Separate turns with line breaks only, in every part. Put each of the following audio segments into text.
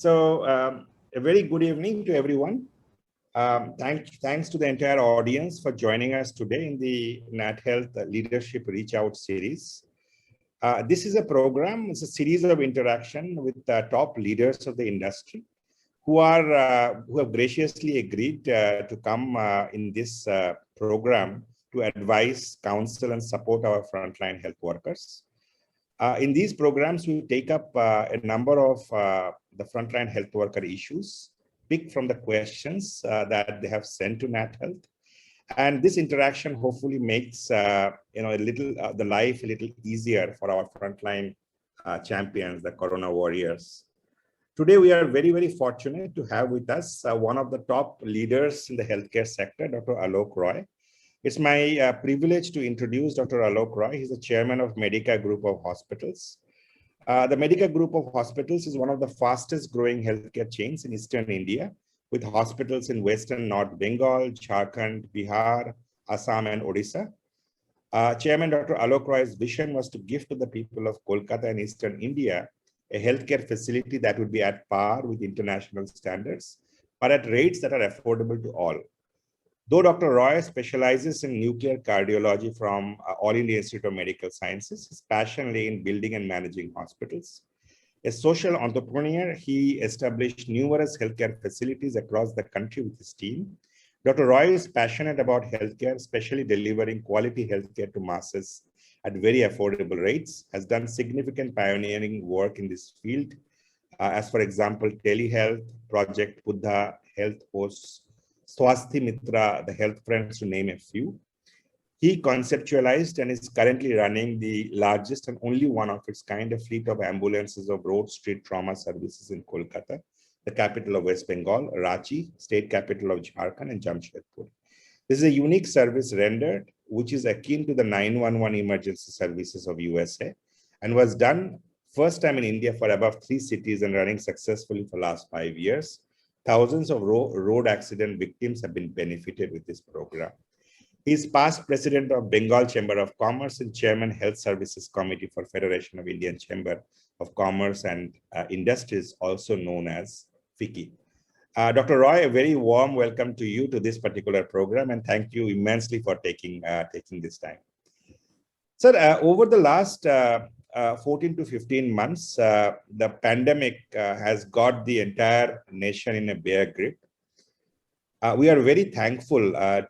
A very good evening to everyone. Thanks to the entire audience for joining us today in the Nat Health Leadership Reach Out series. This is a program, it's a series of interaction with top leaders of the industry who have graciously agreed to come in this program to advise, counsel, and support our frontline health workers. In these programs, we take up a number of the frontline health worker issues, pick from the questions that they have sent to Nat Health. And this interaction hopefully makes the life a little easier for our frontline champions, the Corona warriors. Today, we are very, very fortunate to have with us one of the top leaders in the healthcare sector, Dr. Alok Roy. It's my privilege to introduce Dr. Alok Roy. He's the chairman of Medica Group of Hospitals. The Medica Group of Hospitals is one of the fastest growing healthcare chains in Eastern India, with hospitals in Western North Bengal, Jharkhand, Bihar, Assam, and Odisha. Chairman Dr. Alok Roy's vision was to give to the people of Kolkata and Eastern India a healthcare facility that would be at par with international standards, but at rates that are affordable to all. Though Dr. Roy specializes in nuclear cardiology from All India Institute of Medical Sciences, his passion lay in building and managing hospitals. A social entrepreneur, he established numerous healthcare facilities across the country with his team. Dr. Roy is passionate about healthcare, especially delivering quality healthcare to masses at very affordable rates, has done significant pioneering work in this field, as for example, telehealth, Project Buddha, Health Posts, Swasthi Mitra, the Health Friends, to name a few. He conceptualized and is currently running the largest and only one of its kind of fleet of ambulances of Road Street Trauma Services in Kolkata, the capital of West Bengal, Ranchi, state capital of Jharkhand, and Jamshedpur. This is a unique service rendered, which is akin to the 911 emergency services of USA, and was done first time in India for above 3 cities and running successfully for the last 5 years. Thousands of road accident victims have been benefited with this program. He is past president of Bengal Chamber of Commerce and chairman Health Services Committee for Federation of Indian Chamber of Commerce and Industries, also known as FICCI. Dr. Roy, a very warm welcome to you to this particular program, and thank you immensely for taking this time. Sir, over the last 14 to 15 months, the pandemic has got the entire nation in a bear grip. We are very thankful to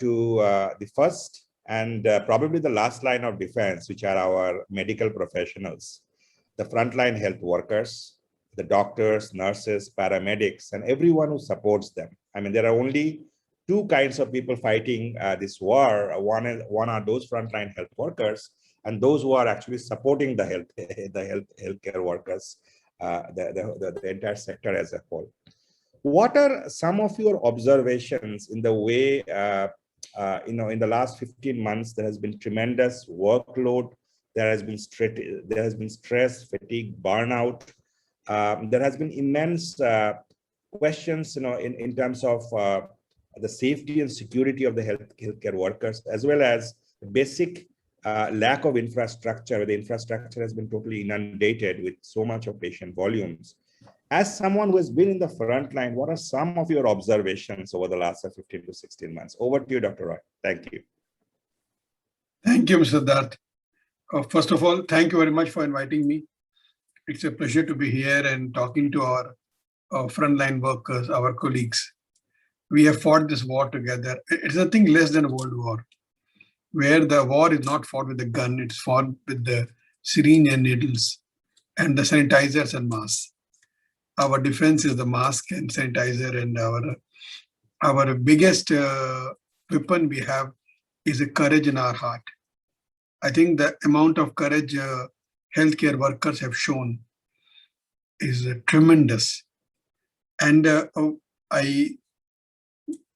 the first and probably the last line of defense, which are our medical professionals, the frontline health workers, the doctors, nurses, paramedics, and everyone who supports them. I mean, there are only 2 kinds of people fighting this war. One are those frontline health workers, and those who are actually supporting the healthcare workers, the entire sector as a whole. What are some of your observations in the way, in the last 15 months, there has been tremendous workload, there has been stress, fatigue, burnout. There has been immense questions, in terms of the safety and security of the healthcare workers, as well as basic lack of infrastructure. The infrastructure has been totally inundated with so much of patient volumes. As someone who has been in the front line, what are some of your observations over the last 15 to 16 months? Over to you, Dr. Roy. Thank you.
Thank you, Mr. Dutt. First of all, thank you very much for inviting me. It's a pleasure to be here and talking to our frontline workers, our colleagues. We have fought this war together. It's nothing less than a world war, where the war is not fought with a gun, it's fought with the syringe and needles and the sanitizers and masks. Our defense is the mask and sanitizer, and our biggest weapon we have is a courage in our heart. I think the amount of courage healthcare workers have shown is tremendous. And I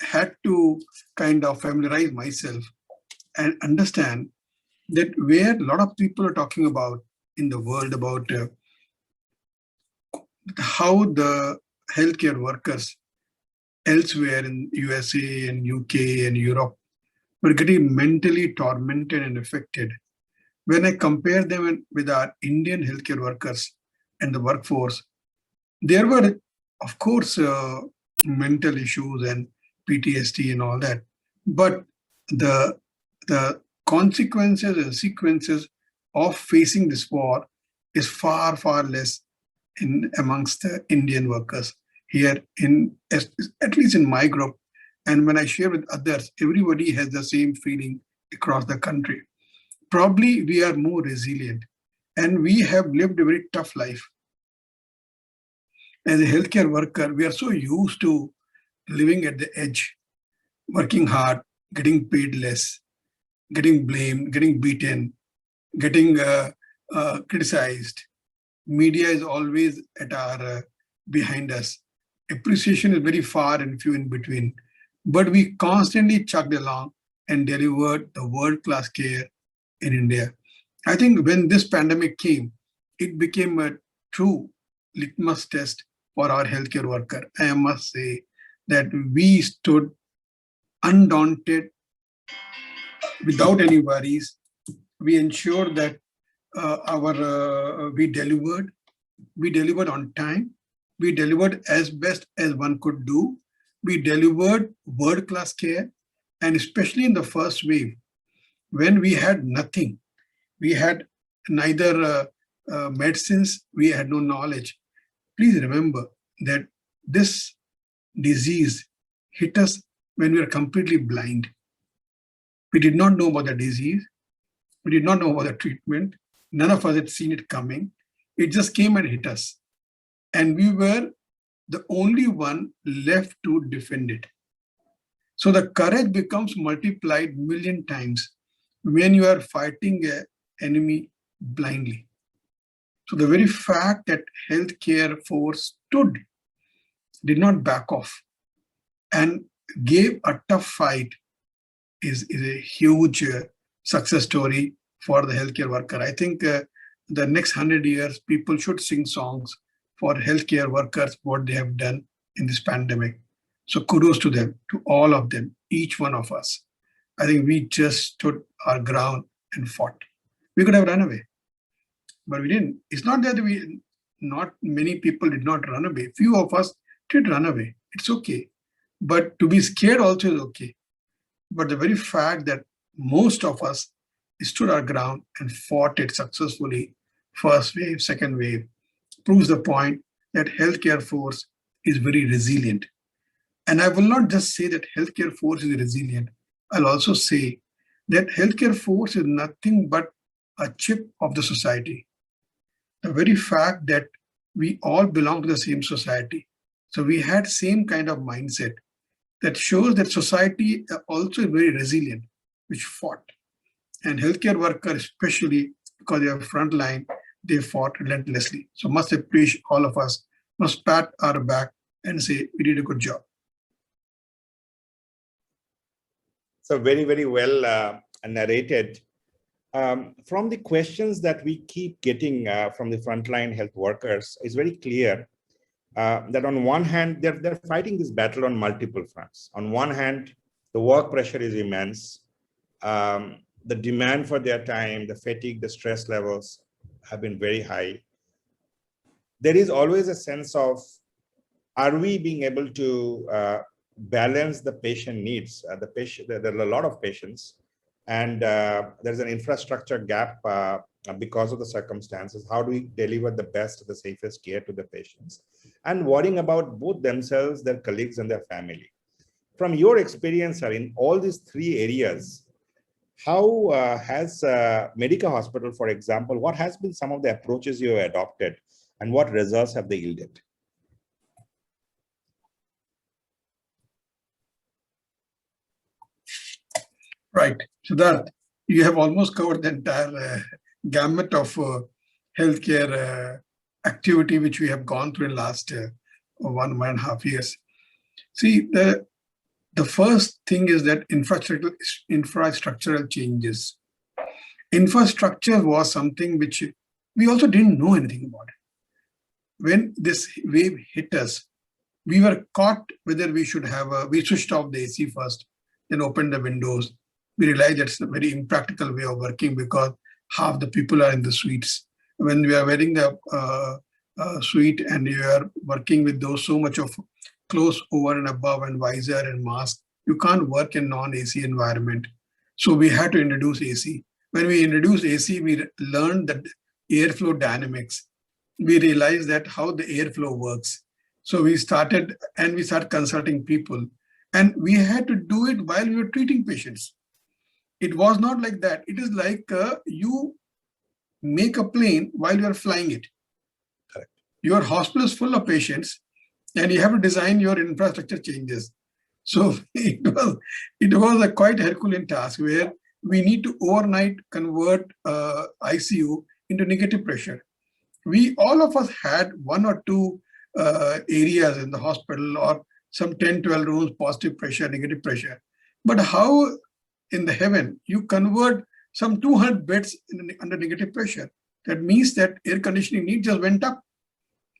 had to kind of familiarize myself and understand that where a lot of people are talking about in the world about how the healthcare workers elsewhere in USA and UK and Europe were getting mentally tormented and affected. When I compare them with our Indian healthcare workers and the workforce, there were of course, mental issues and PTSD and all that. But the consequences and sequences of facing this war is far, far less in amongst the Indian workers here at least in my group. And when I share with others, everybody has the same feeling across the country. Probably we are more resilient and we have lived a very tough life. As a healthcare worker, we are so used to living at the edge, working hard, getting paid less, getting blamed, getting beaten, getting criticized. Media is always at our behind us. Appreciation is very far and few in between. But we constantly chugged along and delivered the world-class care in India. I think when this pandemic came, it became a true litmus test for our healthcare worker. I must say that we stood undaunted, without any worries. We ensured that we delivered on time, we delivered as best as one could do, we delivered world-class care, and especially in the first wave, when we had nothing, we had neither medicines, we had no knowledge. Please remember that this disease hit us when we were completely blind. We did not know about the disease. We did not know about the treatment. None of us had seen it coming. It just came and hit us. And we were the only one left to defend it. So the courage becomes multiplied million times when you are fighting an enemy blindly. So the very fact that healthcare force stood, did not back off, and gave a tough fight is a huge success story for the healthcare worker. I think the next 100 years, people should sing songs for healthcare workers, what they have done in this pandemic. So kudos to them, to all of them, each one of us. I think we just stood our ground and fought. We could have run away, but we didn't. It's not that not many people did not run away. Few of us did run away. It's okay. But to be scared also is okay. But the very fact that most of us stood our ground and fought it successfully, first wave, second wave, proves the point that healthcare force is very resilient. And I will not just say that healthcare force is resilient. I'll also say that healthcare force is nothing but a chip of the society. The very fact that we all belong to the same society. So we had same kind of mindset that shows that society also is very resilient, which fought. And healthcare workers, especially because they are frontline, they fought relentlessly. So must appreciate all of us, must pat our back and say, we did a good job.
So very, very well narrated. From the questions that we keep getting from the frontline health workers, it's very clear that on one hand, they're fighting this battle on multiple fronts. On one hand, the work pressure is immense. The demand for their time, the fatigue, the stress levels have been very high. There is always a sense of, are we being able to balance the patient needs? There are a lot of patients, and there's an infrastructure gap because of the circumstances. How do we deliver the best, the safest care to the patients? And worrying about both themselves, their colleagues, and their family. From your experience, sir, in all these three areas, how has Medica Hospital, for example, what has been some of the approaches you have adopted and what results have they yielded?
Right. Siddharth, you have almost covered the entire gamut of healthcare activity which we have gone through in the last 1.5 years. See, the first thing is that infrastructural changes. Infrastructure was something which we also didn't know anything about it. When this wave hit us, we were caught whether we should have we switched off the AC first, then opened the windows. We realized that's a very impractical way of working because half the people are in the suites. When we are wearing the suite and you are working with those so much of close over and above and visor and mask, you can't work in non-AC environment. So we had to introduce AC. When we introduced AC, we learned that airflow dynamics. We realized that how the airflow works. So we started consulting people, and we had to do it while we were treating patients. It was not like that. It is like you make a plane while you are flying it.
Correct.
Your hospital is full of patients, and you have to design your infrastructure changes. So it was a quite Herculean task where we need to overnight convert ICU into negative pressure. We all of us had one or two areas in the hospital or some 10, 12 rooms, positive pressure, negative pressure. But how in the heaven you convert some 200 beds under negative pressure? That means that air conditioning need just went up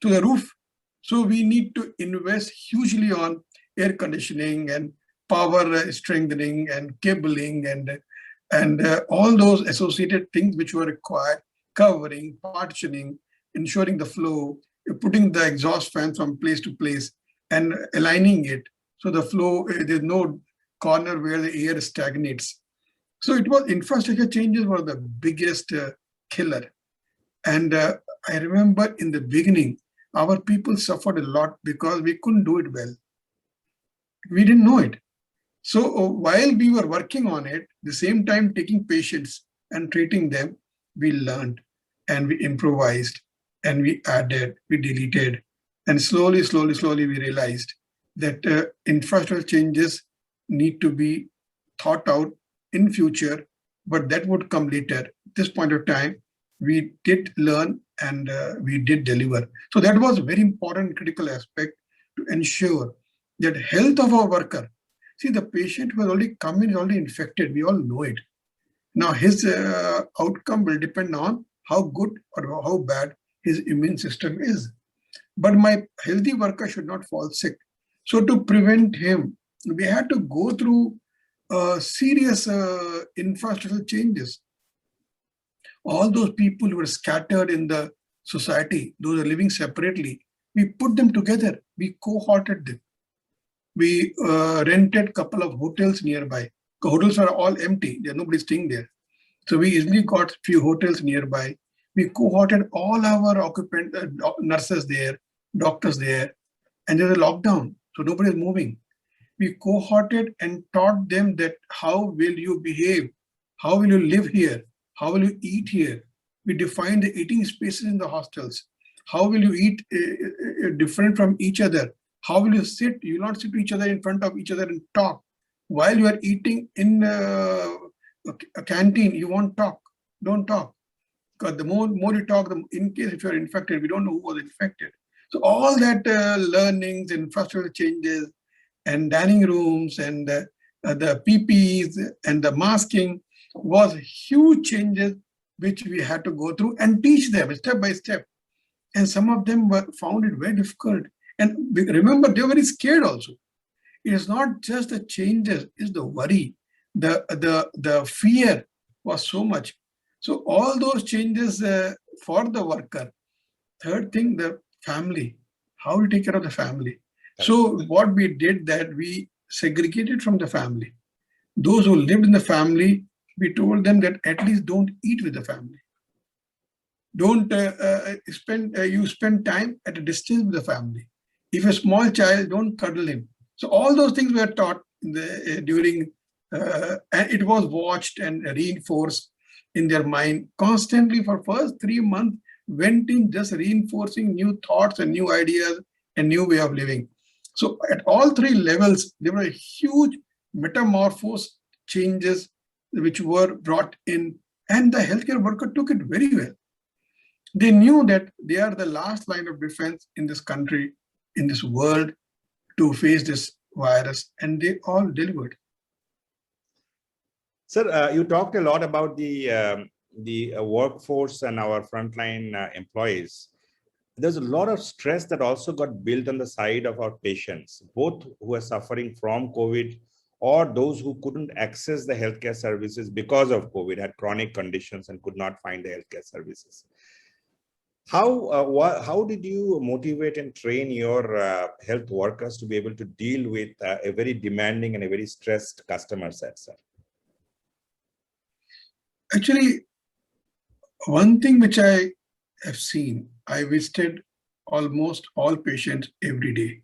to the roof. So we need to invest hugely on air conditioning and power strengthening and cabling and all those associated things which were required, covering, partitioning, ensuring the flow, putting the exhaust fan from place to place and aligning it. So the flow, there's no corner where the air stagnates. So it was infrastructure changes were the biggest killer. And I remember in the beginning, our people suffered a lot because we couldn't do it well. We didn't know it. So while we were working on it, the same time taking patients and treating them, we learned and we improvised and we added, we deleted. And slowly we realized that infrastructure changes need to be thought out in future, but that would come later. At this point of time, we did learn and we did deliver. So that was a very important critical aspect to ensure that health of our worker. See, the patient who has already come in is already infected. We all know it. Now his outcome will depend on how good or how bad his immune system is. But my healthy worker should not fall sick. So to prevent him, we had to go through serious infrastructural changes. All those people who were scattered in the society, those are living separately, we put them together, we cohorted them. We rented a couple of hotels nearby. The hotels are all empty, there's nobody staying there. So we easily got a few hotels nearby. We cohorted all our nurses there, doctors there, and there's a lockdown, so nobody is moving. We cohorted and taught them that how will you behave, how will you live here, how will you eat here. We defined the eating spaces in the hostels. How will you eat different from each other? How will you sit? You will not sit to each other in front of each other and talk. While you are eating in a canteen, you won't talk. Don't talk. Because the more you talk, in case if you're infected, we don't know who was infected. So all that learnings, infrastructure changes, and dining rooms, and the PPEs, and the masking was huge changes which we had to go through and teach them step by step. And some of them found it very difficult. And remember, they were very scared also. It is not just the changes, it's the worry. The fear was so much. So all those changes for the worker. Third thing, the family. How to take care of the family. So what we did that we segregated from the family. Those who lived in the family, we told them that at least don't eat with the family. Don't spend time at a distance with the family. If a small child, don't cuddle him. So all those things were taught during, and it was watched and reinforced in their mind constantly for first 3 months, went in just reinforcing new thoughts and new ideas and new way of living. So at all 3 levels, there were huge metamorphose changes which were brought in, and the healthcare worker took it very well. They knew that they are the last line of defense in this country, in this world, to face this virus, and they all delivered.
Sir, you talked a lot about the workforce and our frontline employees. There's a lot of stress that also got built on the side of our patients, both who are suffering from COVID or those who couldn't access the healthcare services because of COVID, had chronic conditions and could not find the healthcare services. How did you motivate and train your health workers to be able to deal with a very demanding and a very stressed customer set, sir?
Actually, one thing which I have seen, I visited almost all patients every day.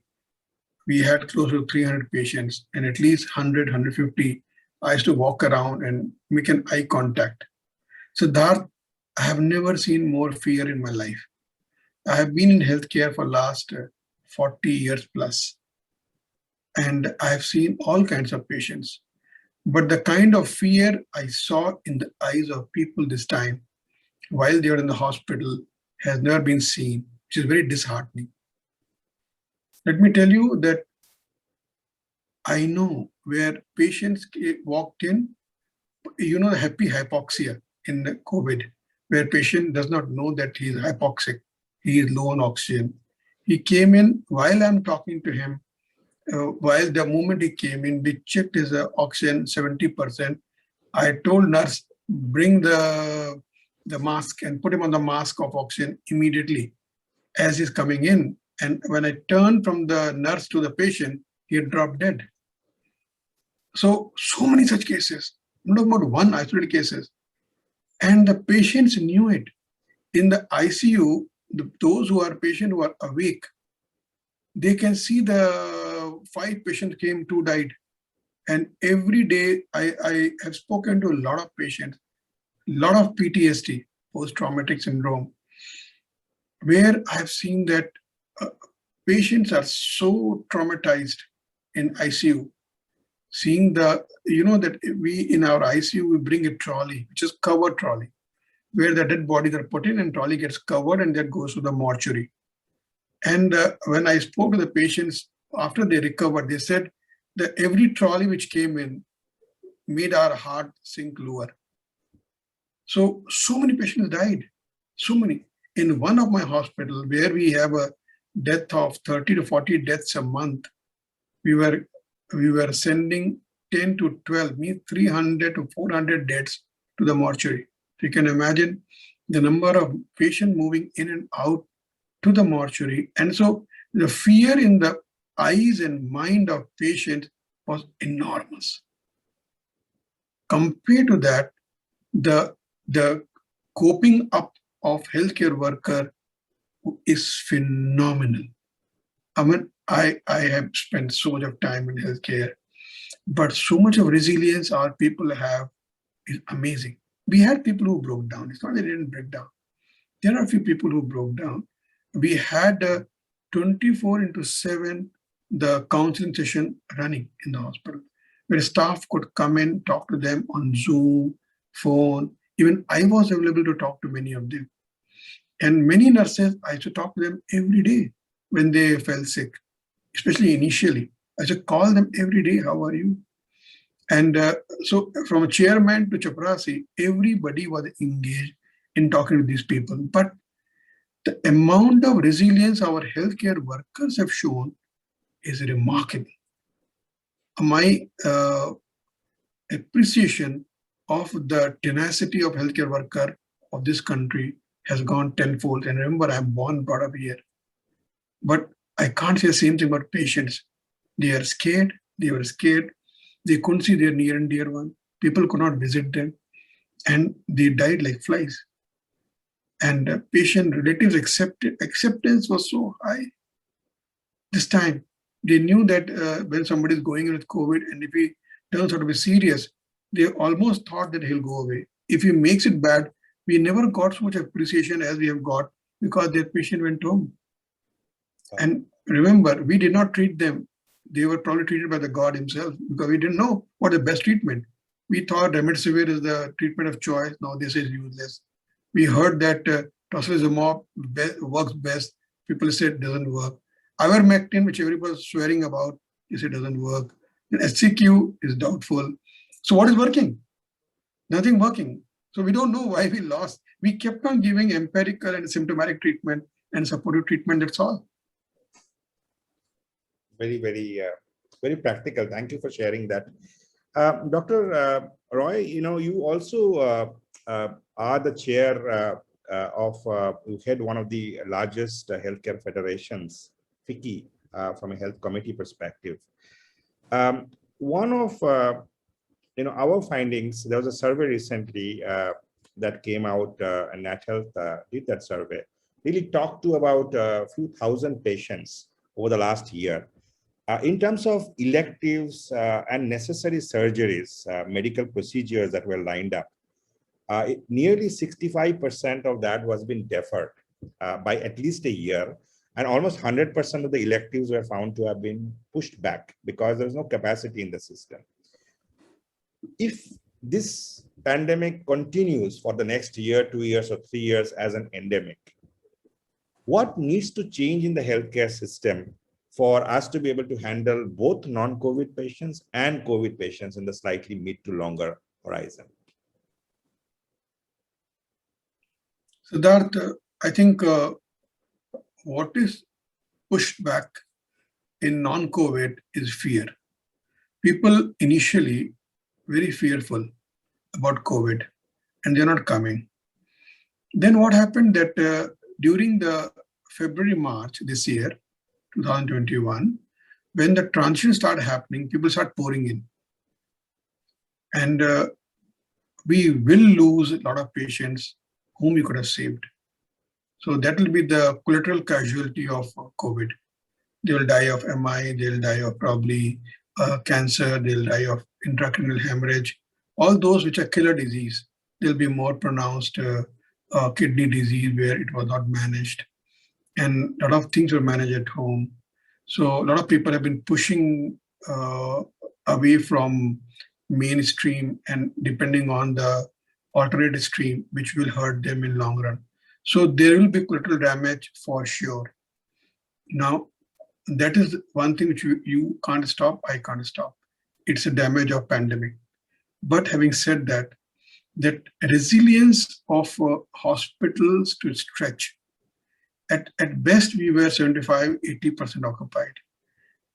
We had close to 300 patients, and at least 100, 150, I used to walk around and make an eye contact. So that I have never seen more fear in my life. I have been in healthcare for last 40 years plus, and I have seen all kinds of patients. But the kind of fear I saw in the eyes of people this time while they were in the hospital has never been seen, which is very disheartening. Let me tell you that I know where patients walked in, the happy hypoxia in the COVID, where patient does not know that he is hypoxic, he is low on oxygen. He came in while I'm talking to him. While the moment he came in, we checked his oxygen 70%. I told nurse, bring the mask and put him on the mask of oxygen immediately as he's coming in. And when I turned from the nurse to the patient, he had dropped dead. So many such cases, not about one isolated cases. And the patients knew it. In the ICU, those who are patients who are awake, they can see the 5 patients came, 2 died. And every day I have spoken to a lot of patients, a lot of PTSD, post-traumatic syndrome, where I've seen that patients are so traumatized in ICU. Seeing that we in our ICU, we bring a trolley, which is covered trolley, where the dead bodies are put in and trolley gets covered and that goes to the mortuary. And when I spoke to the patients after they recovered, they said that every trolley which came in made our heart sink lower. So many patients died, so many. In one of my hospital where we have a death of 30 to 40 deaths a month, we were sending 10 to 12, means 300 to 400 deaths to the mortuary. So you can imagine the number of patients moving in and out to the mortuary. And so the fear in the eyes and mind of patients was enormous. Compared to that, the coping up of healthcare worker is phenomenal. I mean, I have spent so much of time in healthcare, but so much of resilience our people have is amazing. We had people who broke down. It's not that they didn't break down. There are a few people who broke down. We had 24/7 the counseling session running in the hospital, where staff could come in, talk to them on Zoom, phone. Even I was available to talk to many of them. And many nurses, I used to talk to them every day when they fell sick, especially initially. I used to call them every day, how are you? And so from a chairman to chaprasi, everybody was engaged in talking to these people. But the amount of resilience our healthcare workers have shown is remarkable. My appreciation of the tenacity of healthcare worker of this country has gone tenfold. And remember, I'm born, brought up here. But I can't say the same thing about patients. They are scared. They were scared. They couldn't see their near and dear one. People could not visit them. And they died like flies. And patient relatives acceptance was so high. This time, they knew that when somebody is going in with COVID, and if he turns out to be serious, they almost thought that he'll go away. If he makes it bad, we never got so much appreciation as we have got because their patient went home. And remember, we did not treat them. They were probably treated by the God himself because we didn't know what the best treatment. We thought remdesivir is the treatment of choice. Now this is useless. We heard that tocilizumab works best. People said it doesn't work. Ivermectin, which everybody was swearing about, they said doesn't work. And SCQ is doubtful. So what is working? Nothing working. So we don't know why we lost. We kept on giving empirical and symptomatic treatment and supportive treatment, that's all.
Very, very practical. Thank you for sharing that. Dr. Roy, you also are the chair who head one of the largest healthcare federations, FICCI, from a health committee perspective. One of our findings, there was a survey recently that came out, and Nat Health did that survey, really talked to about a few thousand patients over the last year. In terms of electives and necessary surgeries, medical procedures that were lined up, nearly 65% of that was being deferred by at least a year, and almost 100% of the electives were found to have been pushed back because there's no capacity in the system. If this pandemic continues for the next year, 2 years, or 3 years as an endemic, what needs to change in the healthcare system for us to be able to handle both non-COVID patients and COVID patients in the slightly mid to longer horizon?
Siddharth, I think what is pushed back in non-COVID is fear. People initially very fearful about COVID and they're not coming. Then what happened that during the February, March this year, 2021, when the transition started happening, people start pouring in. And we will lose a lot of patients whom we could have saved. So that will be the collateral casualty of COVID. They will die of MI, they'll die of probably cancer, they'll die of intracranial hemorrhage, all those which are killer disease. There'll be more pronounced kidney disease where it was not managed. And a lot of things were managed at home. So a lot of people have been pushing away from mainstream and depending on the alternative stream, which will hurt them in long run. So there will be collateral damage for sure. Now, that is one thing which you can't stop, I can't stop. It's a damage of pandemic. But having said that, that resilience of hospitals to stretch, at best we were 75, 80% occupied.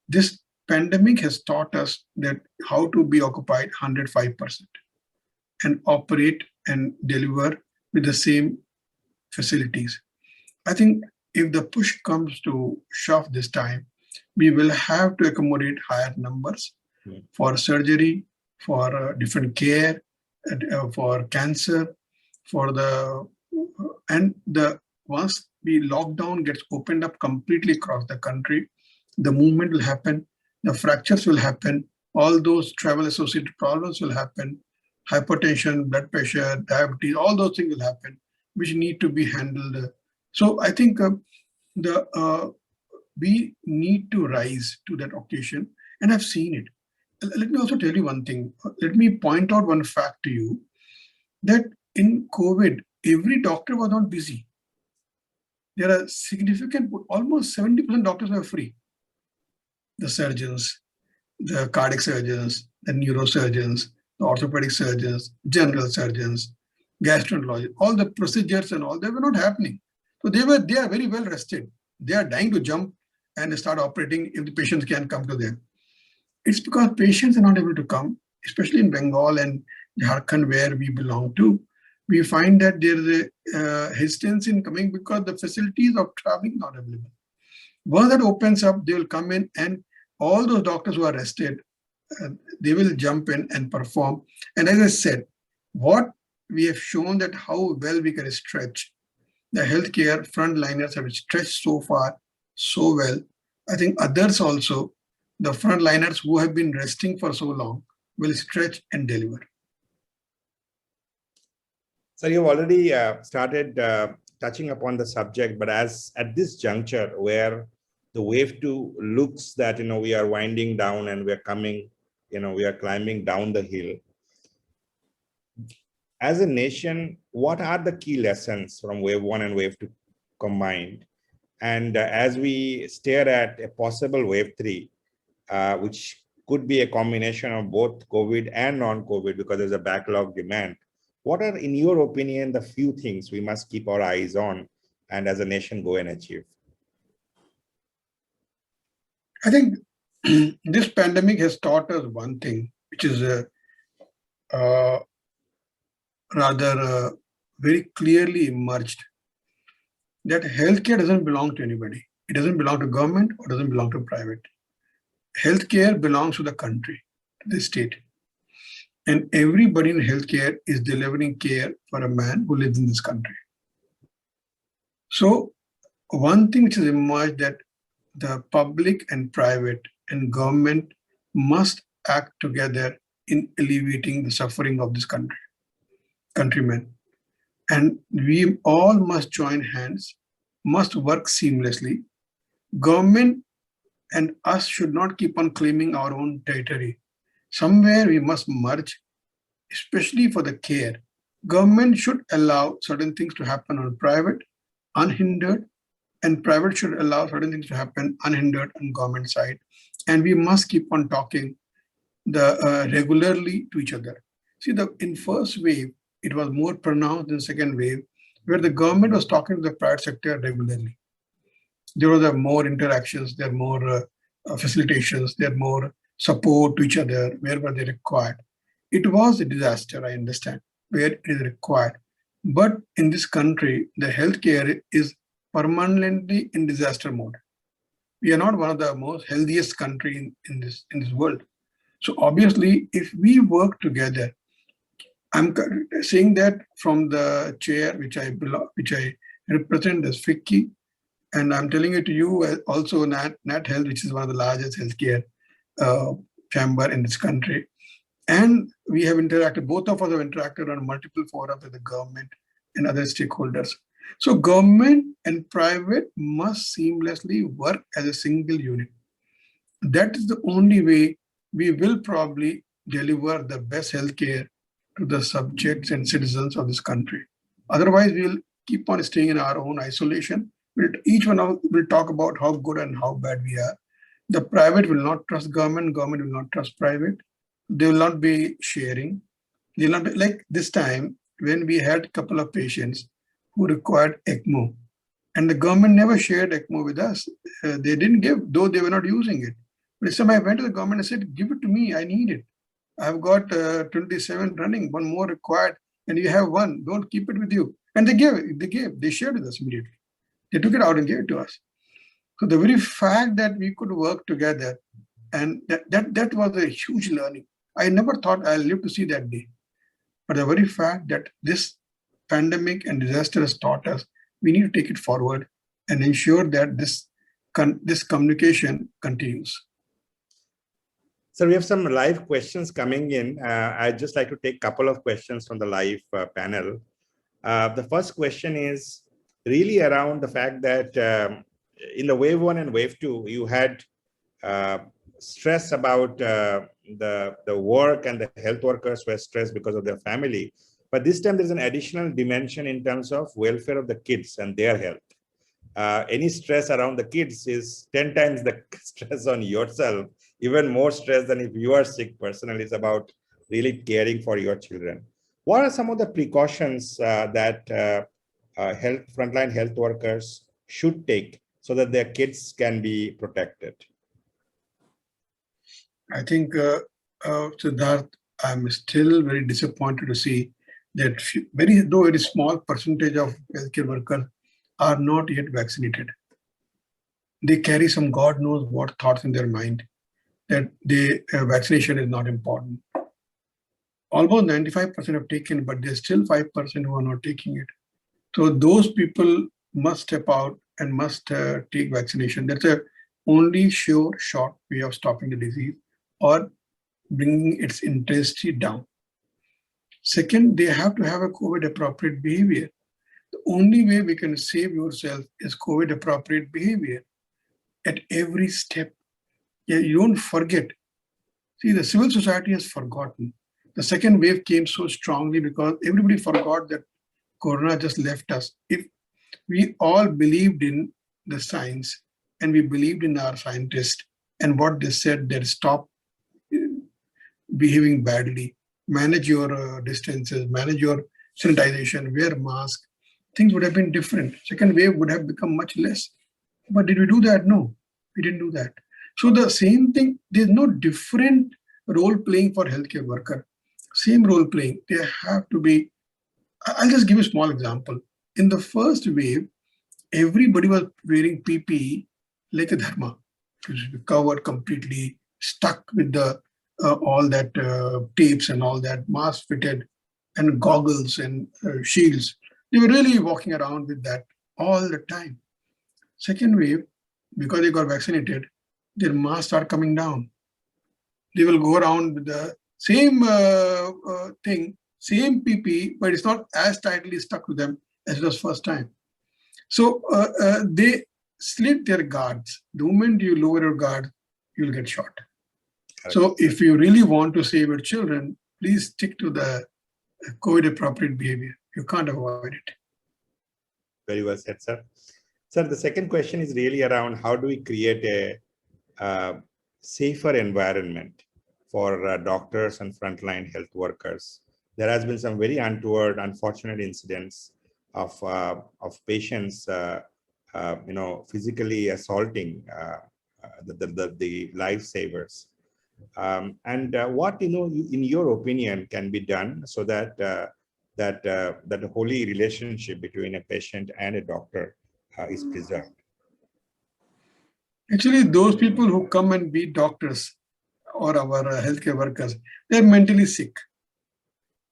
This pandemic has taught us that how to be occupied 105% and operate and deliver with the same facilities. I think if the push comes to shove this time, we will have to accommodate higher numbers for surgery, for different care, for cancer, once the lockdown gets opened up completely across the country, the movement will happen, the fractures will happen, all those travel associated problems will happen, hypertension, blood pressure, diabetes, all those things will happen, which need to be handled. So I think we need to rise to that occasion, and I've seen it. Let me also tell you one thing. Let me point out one fact to you, that in COVID, every doctor was not busy. There are significant, almost 70% doctors were free. The surgeons, the cardiac surgeons, the neurosurgeons, the orthopedic surgeons, general surgeons, gastroenterologists, all the procedures and all, they were not happening. So they are very well rested. They are dying to jump and start operating if the patients can come to them. It's because patients are not able to come, especially in Bengal and Jharkhand where we belong to. We find that there is a hesitance in coming because the facilities of traveling are not available. Once that opens up, they will come in and all those doctors who are rested, they will jump in and perform. And as I said, what we have shown that how well we can stretch. The healthcare frontliners have stretched so far, so well. I think others also, the frontliners who have been resting for so long, will stretch and deliver.
So you've already started touching upon the subject, but as at this juncture where the wave 2 looks that, we are winding down and we're coming, we are climbing down the hill. As a nation, what are the key lessons from wave 1 and wave 2 combined? And as we stare at a possible wave 3, which could be a combination of both COVID and non-COVID because there's a backlog demand, what are, in your opinion, the few things we must keep our eyes on and as a nation go and achieve?
I think this pandemic has taught us one thing, which is rather very clearly emerged that healthcare doesn't belong to anybody. It doesn't belong to government or doesn't belong to private. Healthcare belongs to the country, to the state. And everybody in healthcare is delivering care for a man who lives in this country. So one thing which has emerged that the public and private and government must act together in alleviating the suffering of this countrymen. And we all must join hands, must work seamlessly. Government and us should not keep on claiming our own territory. Somewhere we must merge, especially for the care. Government should allow certain things to happen on private, unhindered, and private should allow certain things to happen unhindered on government side. And we must keep on talking regularly to each other. See, in first wave, it was more pronounced in second wave, where the government was talking to the private sector regularly. There were more interactions, there were more facilitations, there were more support to each other wherever they required. It was a disaster, I understand, where it is required. But in this country, the healthcare is permanently in disaster mode. We are not one of the most healthiest country in this world. So obviously, if we work together, I'm saying that from the chair which I represent as FICCI, and I'm telling it to you also Nat Health, which is one of the largest healthcare chamber in this country. And we have interacted, both of us have interacted on multiple forums with the government and other stakeholders. So government and private must seamlessly work as a single unit. That is the only way we will probably deliver the best healthcare to the subjects and citizens of this country. Otherwise, we'll keep on staying in our own isolation. Each one of us will talk about how good and how bad we are. The private will not trust government, government will not trust private. They will not be sharing. They will not be, like this time when we had a couple of patients who required ECMO, and the government never shared ECMO with us. They didn't give, though they were not using it. But this time I went to the government and said, give it to me, I need it. I've got 27 running, one more required, and you have one, don't keep it with you. And they shared with us immediately. They took it out and gave it to us. So the very fact that we could work together, and that was a huge learning. I never thought I'll live to see that day. But the very fact that this pandemic and disaster has taught us, we need to take it forward and ensure that this communication continues.
So we have some live questions coming in. I'd just like to take a couple of questions from the live panel. The first question is really around the fact that in the wave 1 and wave 2, you had stress about the work, and the health workers were stressed because of their family. But this time there's an additional dimension in terms of welfare of the kids and their health. Any stress around the kids is 10 times the stress on yourself, even more stress than if you are sick personally. It's about really caring for your children. What are some of the precautions that frontline health workers should take so that their kids can be protected?
I think, Siddharth, I'm still very disappointed to see that very small percentage of healthcare workers are not yet vaccinated. They carry some God knows what thoughts in their mind that vaccination is not important. Almost 95% have taken, but there's still 5% who are not taking it. So those people must step out and must take vaccination. That's the only sure short way of stopping the disease or bringing its intensity down. Second, they have to have a COVID appropriate behavior. The only way we can save yourself is COVID appropriate behavior at every step. Yeah, you don't forget. See, the civil society has forgotten. The second wave came so strongly because everybody forgot that Corona just left us. If we all believed in the science and we believed in our scientists and what they said, that stop behaving badly, manage your distances, manage your sanitization, wear mask, things would have been different. Second wave would have become much less. But did we do that? No, we didn't do that. So the same thing, there's no different role playing for healthcare worker. Same role playing. They have to be I'll just give a small example. In the first wave, everybody was wearing PPE like a dharma, covered completely, stuck with the all that tapes and all that, mask fitted, and goggles and shields. They were really walking around with that all the time. Second wave, because they got vaccinated, their masks are coming down. They will go around with the same thing, same PPE, but it's not as tightly stuck to them as it was first time. So they slid their guards. The moment you lower your guard, you'll get shot. So if you really want to save your children, please stick to the COVID appropriate behavior. You can't avoid it.
Very well said, sir. Sir, the second question is really around how do we create a safer environment for doctors and frontline health workers. There has been some very untoward, unfortunate incidents of patients, physically assaulting the lifesavers. What in your opinion can be done so that that holy relationship between a patient and a doctor is preserved?
Actually, those people who come and beat doctors or our healthcare workers, they're mentally sick.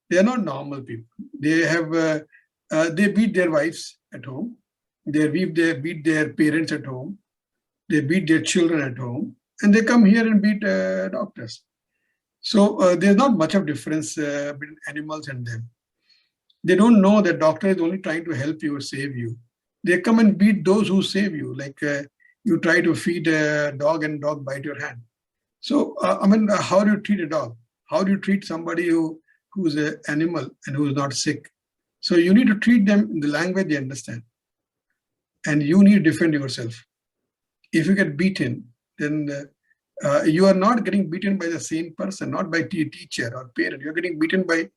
They are not normal people. They have they beat their wives at home. They beat their parents at home. They beat their children at home, and they come here and beat doctors. So there's not much of difference between animals and them. They don't know that doctor is only trying to help you or save you. They come and beat those who save you. Like you try to feed a dog and dog bite your hand. So how do you treat a dog? How do you treat somebody who's an animal and who's not sick? So you need to treat them in the language they understand. And you need to defend yourself. If you get beaten, then you are not getting beaten by the same person, not by teacher or parent. You're getting beaten by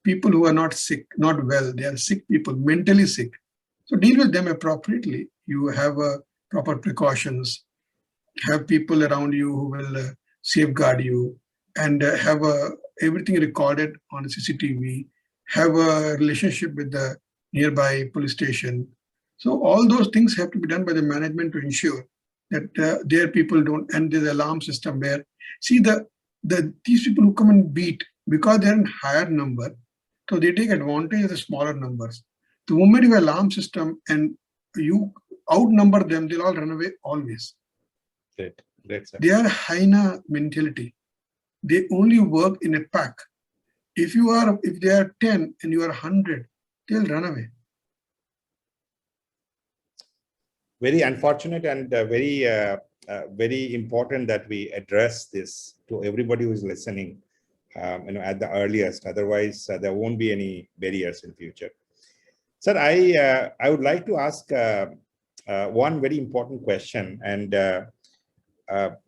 people who are not sick, not well. They are sick people, mentally sick. So deal with them appropriately. You have proper precautions, have people around you who will safeguard you, and have everything recorded on CCTV, have a relationship with the nearby police station. So all those things have to be done by the management to ensure that their people don't, and there's an alarm system where, see these people who come and beat, because they're in higher number, so they take advantage of the smaller numbers. The moment you have an alarm system and you outnumber them, they'll all run away always.
Great, sir.
They are hyena mentality. They only work in a pack. If they are 10 and you are 100, they'll run away.
Very unfortunate and very important that we address this to everybody who is listening, at the earliest. Otherwise, there won't be any barriers in future. Sir, I would like to ask one very important question, and I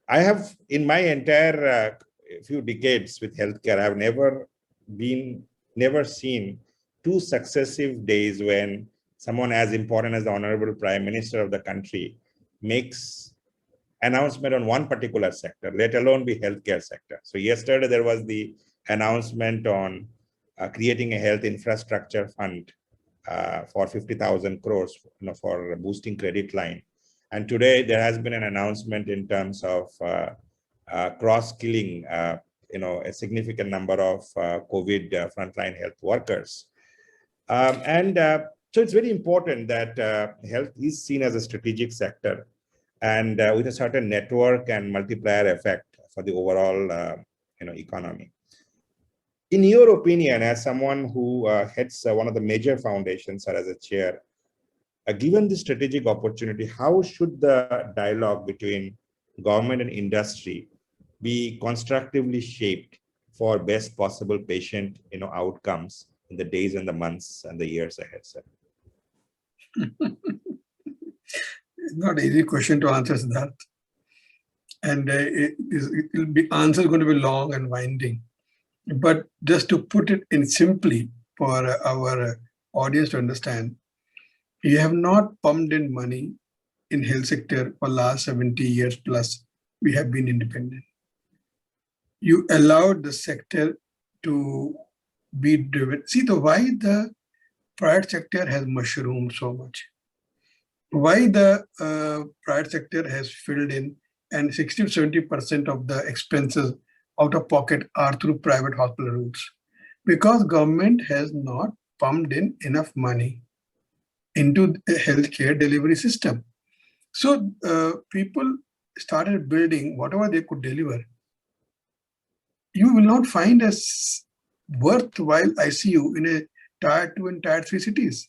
have, in my entire few decades with healthcare, I've never seen two successive days when someone as important as the Honorable Prime Minister of the country makes announcement on one particular sector, let alone the healthcare sector. So yesterday there was the announcement on creating a health infrastructure fund for 50,000 crores, for boosting credit line. And today there has been an announcement in terms of cross-skilling, a significant number of COVID frontline health workers. So it's very important that health is seen as a strategic sector, and with a certain network and multiplier effect for the overall economy. In your opinion, as someone who heads one of the major foundations or as a chair, given the strategic opportunity, how should the dialogue between government and industry be constructively shaped for best possible patient outcomes in the days and the months and the years ahead, sir?
It's not an easy question to answer, Siddharth. And answer is going to be long and winding. But just to put it in simply for our audience to understand, you have not pumped in money in health sector for last 70 years plus. We have been independent. You allowed the sector to be driven. See, why the private sector has mushroomed so much. Why the private sector has filled in and 60 to 70% of the expenses out of pocket are through private hospital routes? Because government has not pumped in enough money into the healthcare delivery system. So people started building whatever they could deliver. You will not find a worthwhile ICU in a tier 2 and tier 3 cities.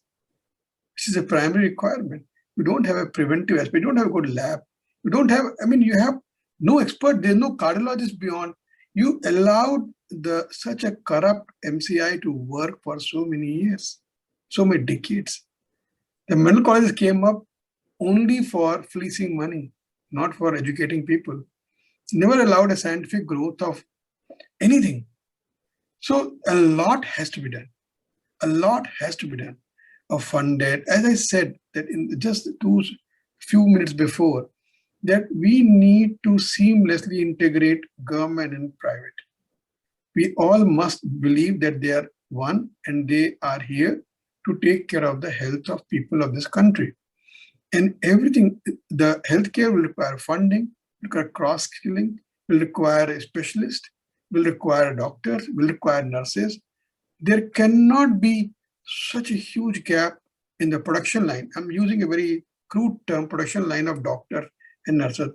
This is a primary requirement. You don't have a preventive aspect. You don't have a good lab. You don't have, I mean, you have no expert. There's no cardiologist beyond. You allowed such a corrupt MCI to work for so many years, so many decades. The medical colleges came up only for fleecing money, not for educating people. Never allowed a scientific growth of anything. So a lot has to be done. A lot has to be done. Funded, as I said, that in just few minutes before, that we need to seamlessly integrate government and private. We all must believe that they are one and they are here to take care of the health of people of this country. And everything, the healthcare will require funding, require cross-skilling, will require a specialist, will require doctors, will require nurses. There cannot be such a huge gap in the production line. I'm using a very crude term, production line of doctors and nurses,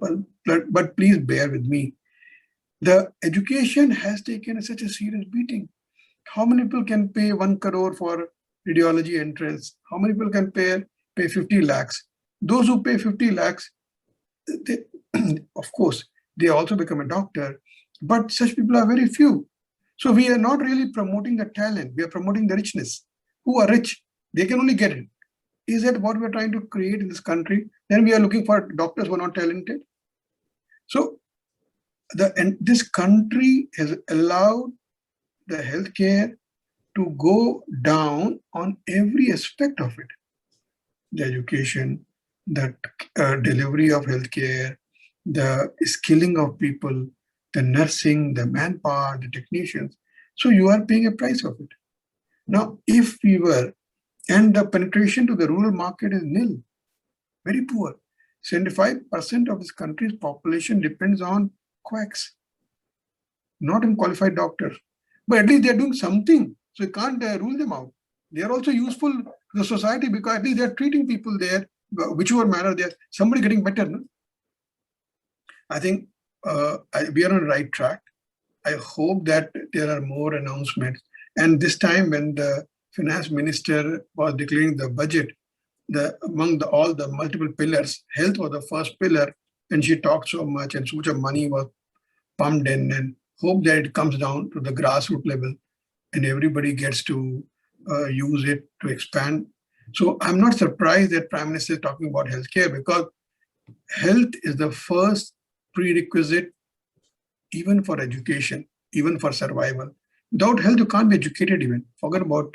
but please bear with me. The education has taken such a serious beating. How many people can pay 1 crore for radiology entrance? How many people can pay 50 lakhs? Those who pay 50 lakhs, they, of course, they also become a doctor, but such people are very few. So we are not really promoting the talent. We are promoting the richness. Who are rich, they can only get it. Is that what we're trying to create in this country? Then we are looking for doctors who are not talented. So this country has allowed the healthcare to go down on every aspect of it. The education, the delivery of healthcare, the skilling of people, the nursing, the manpower, the technicians. So you are paying a price of it. Now, if we were, and the penetration to the rural market is nil, very poor. 75% of this country's population depends on quacks, not on qualified doctors. But at least they're doing something. So you can't rule them out. They are also useful to the society because at least they're treating people there, whichever manner they're, somebody getting better. No? I think we are on the right track. I hope that there are more announcements. And this time when the finance minister was declaring the budget, among all the multiple pillars, health was the first pillar, and she talked so much and so much of money was pumped in, and hope that it comes down to the grassroots level and everybody gets to use it to expand. So I'm not surprised that Prime Minister is talking about healthcare, because health is the first prerequisite even for education, even for survival. Without health, you can't be educated even. Forget about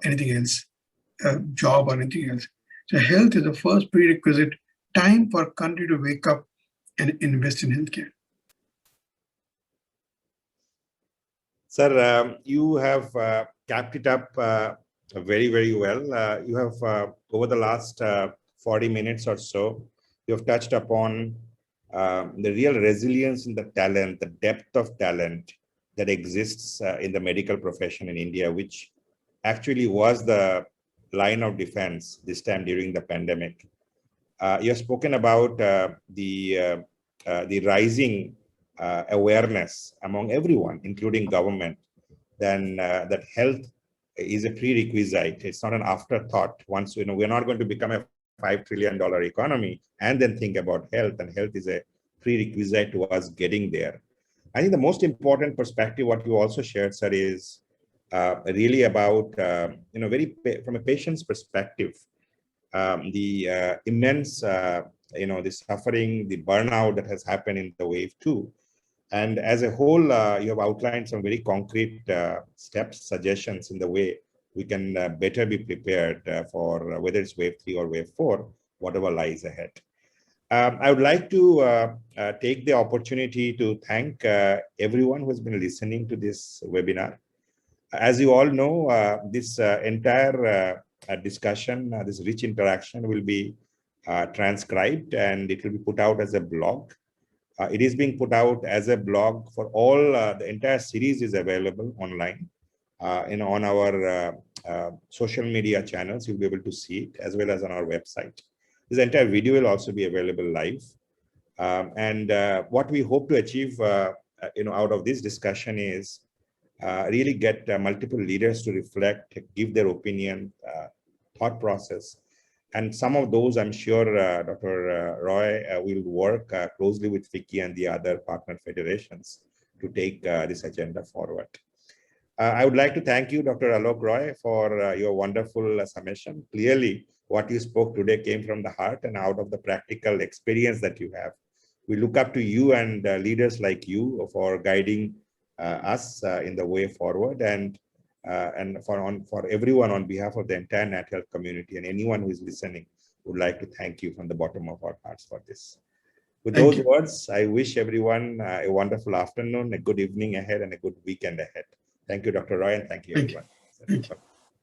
anything else, job or anything else. So health is the first prerequisite. Time for country to wake up and invest in healthcare.
Sir, you have capped it up very, very well. You have, over the last 40 minutes or so, you have touched upon the real resilience in the talent, the depth of talent that exists in the medical profession in India, which actually was the line of defense this time during the pandemic. You have spoken about the rising awareness among everyone, including government, then that health is a prerequisite. It's not an afterthought. Once, we're not going to become a $5 trillion economy and then think about health, and health is a prerequisite to us getting there. I think the most important perspective, what you also shared, sir, is really about, from a patient's perspective, the immense, the suffering, the burnout that has happened in the wave 2. And as a whole, you have outlined some very concrete steps, suggestions in the way we can better be prepared for whether it's wave 3 or wave 4, whatever lies ahead. I would like to take the opportunity to thank everyone who has been listening to this webinar. As you all know, this entire discussion, this rich interaction will be transcribed and it will be put out as a blog. It is being put out as a blog for all, the entire series is available online on our social media channels. You'll be able to see it as well as on our website. This entire video will also be available live. What we hope to achieve out of this discussion is really get multiple leaders to reflect, give their opinion, thought process. And some of those, I'm sure Dr. Roy will work closely with FICCI and the other partner federations to take this agenda forward. I would like to thank you, Dr. Alok Roy, for your wonderful summation. Clearly, what you spoke today came from the heart and out of the practical experience that you have. We look up to you and leaders like you for guiding us in the way forward, and for everyone on behalf of the entire NatHealth community and anyone who is listening, would like to thank you from the bottom of our hearts for this. With those words, I wish everyone a wonderful afternoon, a good evening ahead, and a good weekend ahead. Thank you, Dr. Roy, and thank you, everyone.
Thank you.